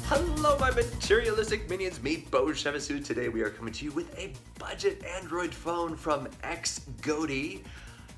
Hello, my materialistic minions. Meet Beau. Today we are coming to you with a budget Android phone from Xgody.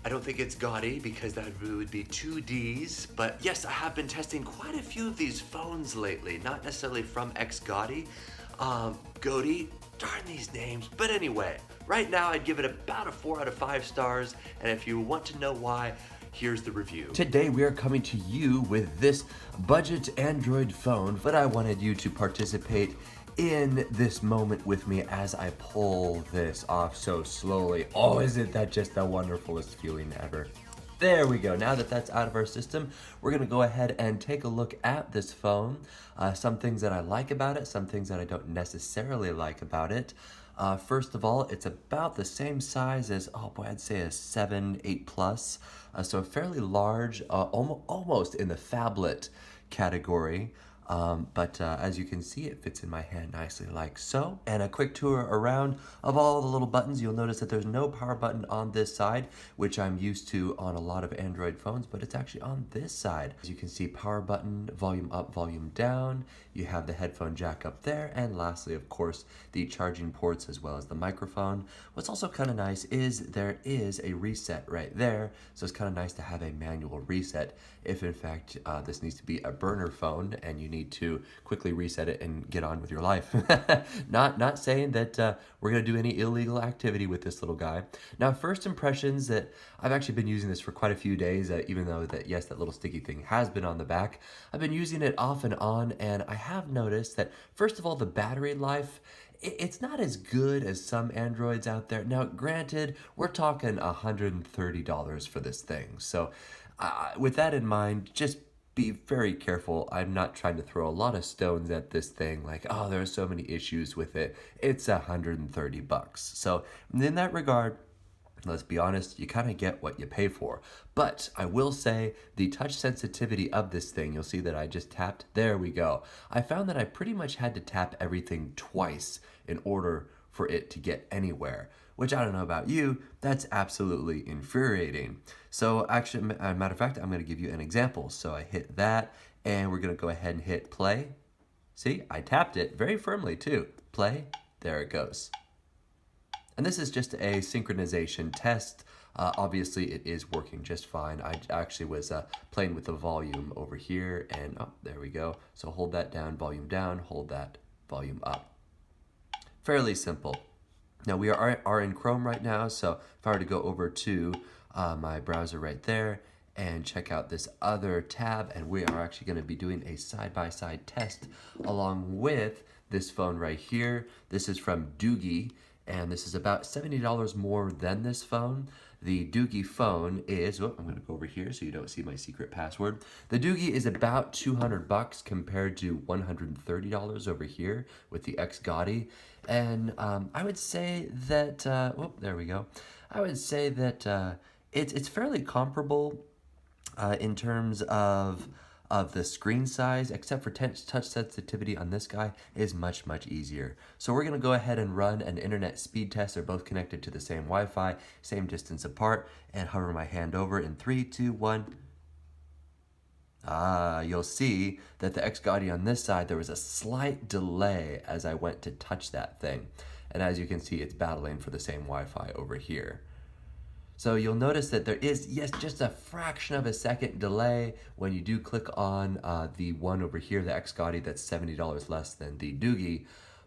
I don't think it's Gaudy because that would be two D's. But yes, I have been testing quite a few of these phones lately. Not necessarily from Xgody. Gody, darn these names. But anyway, right now I'd give it about a 4 out of 5 stars. And if you want to know why, here's the review. Today we are coming to you with this budget Android phone, but I wanted you to participate in this moment with me as I pull this off so slowly. Oh, isn't that just the wonderfulest feeling ever? There we go. Now that that's out of our system, we're gonna go ahead and take a look at this phone. Some things that I like about it, some things that I don't necessarily like about it. First of all, it's about the same size as, oh boy, I'd say a 7, 8 plus. So fairly large, almost in the phablet category. But as you can see, it fits in my hand nicely like so. And a quick tour around of all the little buttons. You'll notice that there's no power button on this side, which I'm used to on a lot of Android phones, but it's actually on this side. As you can see, power button, volume up, volume down. You have the headphone jack up there. And lastly, of course, the charging ports as well as the microphone. What's also kind of nice is there is a reset right there. So it's kind of nice to have a manual reset if in fact this needs to be a burner phone and you need to quickly reset it and get on with your life. Not saying that we're gonna do any illegal activity with this little guy. Now, first impressions that I've actually been using this for quite a few days, even though that, yes, that little sticky thing has been on the back. I've been using it off and on, and I have noticed that, first of all, the battery life, it's not as good as some Androids out there. Now, granted, we're talking $130 for this thing. So with that in mind, just be very careful. I'm not trying to throw a lot of stones at this thing like, oh, there are so many issues with it. It's $130. So in that regard, let's be honest, you kind of get what you pay for. But I will say the touch sensitivity of this thing, you'll see that I just tapped. There we go. I found that I pretty much had to tap everything twice in order for it to get anywhere, which I don't know about you, that's absolutely infuriating. So actually, as a matter of fact, I'm going to give you an example. So I hit that, and we're going to go ahead and hit play. See, I tapped it very firmly too. Play, there it goes. And this is just a synchronization test. Obviously, it is working just fine. I actually was playing with the volume over here, and oh, there we go. So hold that down, hold that, volume up. Fairly simple. Now we are in Chrome right now, so if I were to go over to my browser right there and check out this other tab, and we are actually going to be doing a side-by-side test along with this phone right here. This is from Doogie, and this is about $70 more than this phone. The Doogie phone is, oh, I'm going to go over here so you don't see my secret password. The Doogie is about $200 compared to $130 over here with the Xgody. And I would say that, oh, there we go. I would say that it's fairly comparable in terms of the screen size, except for touch sensitivity on this guy is much easier. So we're gonna go ahead and run an internet speed test. They're both connected to the same Wi-Fi, same distance apart, and hover my hand over in 3, 2, 1. You'll see that the Xgody on this side, there was a slight delay as I went to touch that thing. And as you can see, it's battling for the same Wi-Fi over here. So you'll notice that there is, yes, just a fraction of a second delay when you do click on the one over here, the Xgody, that's $70 less than the Doogie.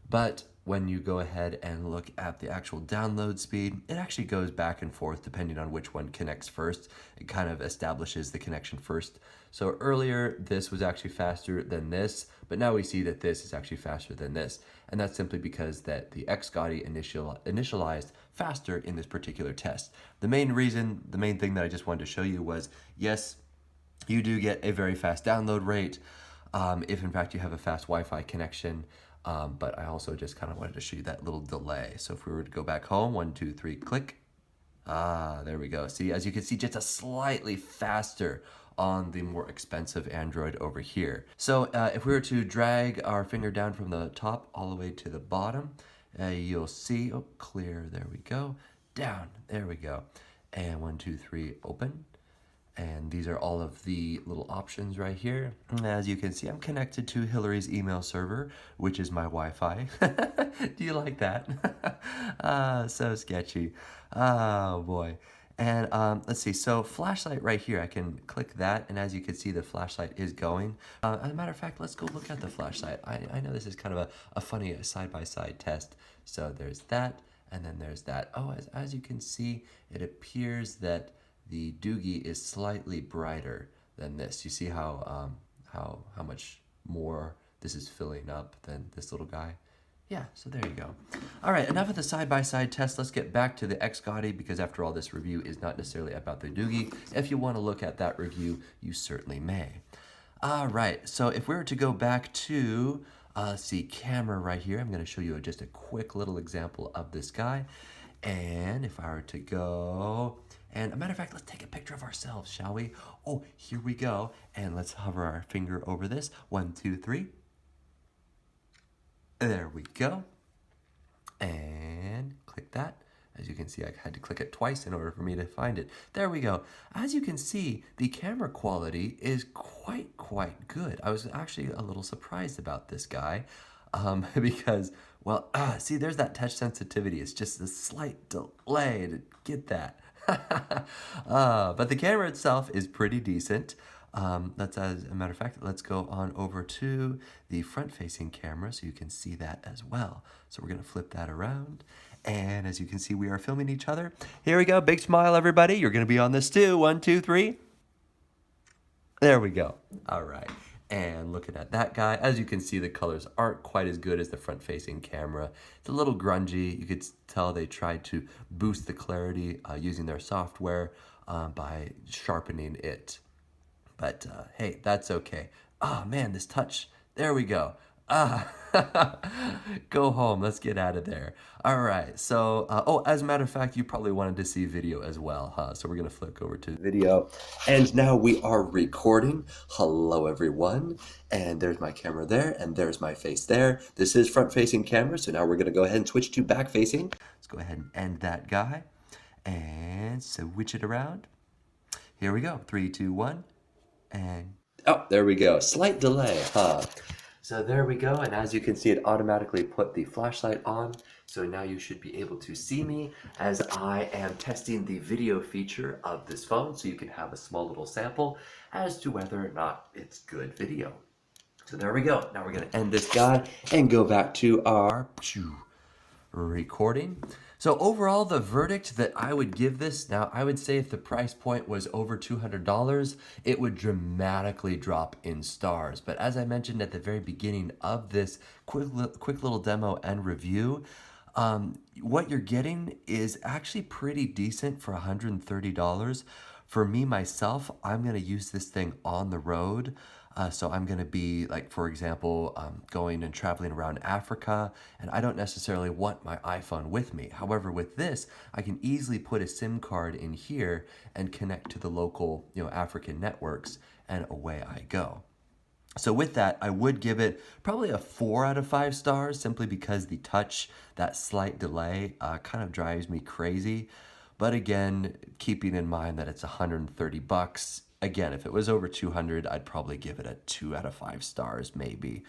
But when you go ahead and look at the actual download speed, it actually goes back and forth depending on which one connects first. It kind of establishes the connection first. So earlier, this was actually faster than this, but now we see that this is actually faster than this. And that's simply because that the Xgody initialized faster in this particular test. The main thing that I just wanted to show you was, yes, you do get a very fast download rate if in fact you have a fast Wi-Fi connection. But I also just kind of wanted to show you that little delay. So if we were to go back home, 1, 2, 3, click. There we go. See, as you can see, just a slightly faster on the more expensive Android over here. So if we were to drag our finger down from the top all the way to the bottom, you'll see, oh, clear, there we go. Down, there we go. And 1, 2, 3, open. And these are all of the little options right here. As you can see, I'm connected to Hillary's email server, which is my Wi-Fi. Do you like that? So sketchy. Oh boy. And let's see, so flashlight right here, I can click that, and as you can see, the flashlight is going. As a matter of fact, let's go look at the flashlight. I know this is kind of a funny side-by-side test. So there's that, and then there's that. Oh, as you can see, it appears that the doogie is slightly brighter than this. You see how much more this is filling up than this little guy? Yeah, so there you go. All right, enough of the side-by-side test. Let's get back to the Xgody, because after all, this review is not necessarily about the doogie. If you want to look at that review, you certainly may. All right, so if we were to go back to, let's see, camera right here, I'm going to show you just a quick little example of this guy. And if I were to go, and a matter of fact, let's take a picture of ourselves, shall we? Oh, here we go. And let's hover our finger over this. 1, 2, 3. There we go. And click that. As you can see, I had to click it twice in order for me to find it. There we go. As you can see, the camera quality is quite good. I was actually a little surprised about this guy because, well, see, there's that touch sensitivity. It's just a slight delay to get that. But the camera itself is pretty decent. As a matter of fact, let's go on over to the front-facing camera so you can see that as well. So we're going to flip that around. And as you can see, we are filming each other. Here we go. Big smile, everybody. You're going to be on this too. 1, 2, 3. There we go. All right. And looking at that guy, as you can see, the colors aren't quite as good as the front-facing camera. It's a little grungy. You could tell they tried to boost the clarity using their software by sharpening it. But hey, that's okay. Oh man, this touch. There we go. Go home. Let's get out of there. All right. So, oh, as a matter of fact, you probably wanted to see video as well, huh? So we're going to flick over to video. And now we are recording. Hello, everyone. And there's my camera there, and there's my face there. This is front-facing camera, so now we're going to go ahead and switch to back-facing. Let's go ahead and end that guy. And switch it around. Here we go. 3, 2, 1. And oh, there we go. Slight delay, huh? So there we go, and as you can see, it automatically put the flashlight on. So now you should be able to see me as I am testing the video feature of this phone, so you can have a small little sample as to whether or not it's good video. So there we go. Now we're going to end this guy and go back to our recording. So overall, the verdict that I would give this, now I would say if the price point was over $200, it would dramatically drop in stars. But as I mentioned at the very beginning of this quick little demo and review, what you're getting is actually pretty decent for $130. For me, myself, I'm going to use this thing on the road. So I'm going to be, like, for example, going and traveling around Africa, and I don't necessarily want my iPhone with me. However, with this, I can easily put a SIM card in here and connect to the local, African networks, and away I go. So with that, I would give it probably a 4 out of 5 stars, simply because the touch, that slight delay, kind of drives me crazy. But again, keeping in mind that it's $130, again, if it was over 200, I'd probably give it a 2 out of 5 stars, maybe.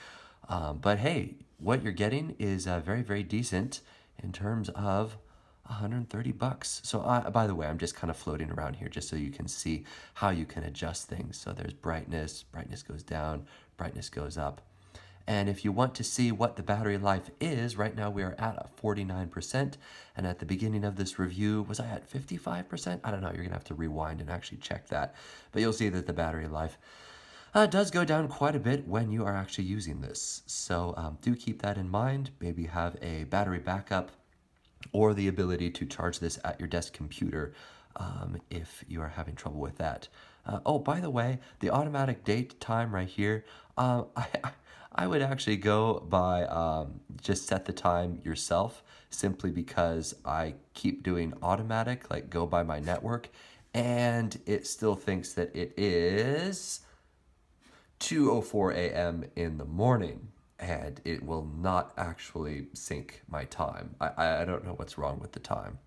But hey, what you're getting is very, very decent in terms of $130. So by the way, I'm just kind of floating around here just so you can see how you can adjust things. So there's brightness goes down, brightness goes up. And if you want to see what the battery life is, right now we are at 49%. And at the beginning of this review, was I at 55%? I don't know, you're going to have to rewind and actually check that. But you'll see that the battery life does go down quite a bit when you are actually using this. So do keep that in mind. Maybe have a battery backup or the ability to charge this at your desk computer if you are having trouble with that. Oh, by the way, the automatic date time right here, I would actually go by just set the time yourself, simply because I keep doing automatic, like go by my network, and it still thinks that it is 2:04 a.m. in the morning, and it will not actually sync my time. I don't know what's wrong with the time.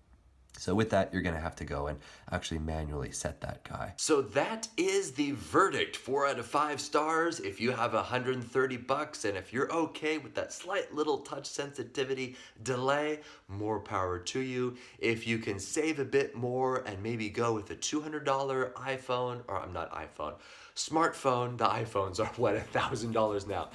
So with that, you're gonna have to go and actually manually set that guy. So that is the verdict. 4 out of 5 stars. If you have $130 and if you're okay with that slight little touch sensitivity delay, more power to you. If you can save a bit more and maybe go with a $200 iPhone, or I'm not iPhone, smartphone, the iPhones are what, $1,000 now.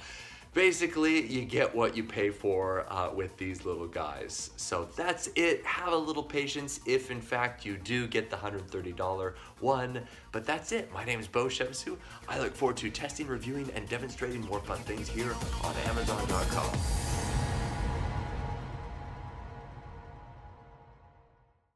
Basically, you get what you pay for with these little guys. So that's it. Have a little patience if in fact you do get the $130 one. But that's it. My name is Beau. I look forward to testing, reviewing, and demonstrating more fun things here on Amazon.com.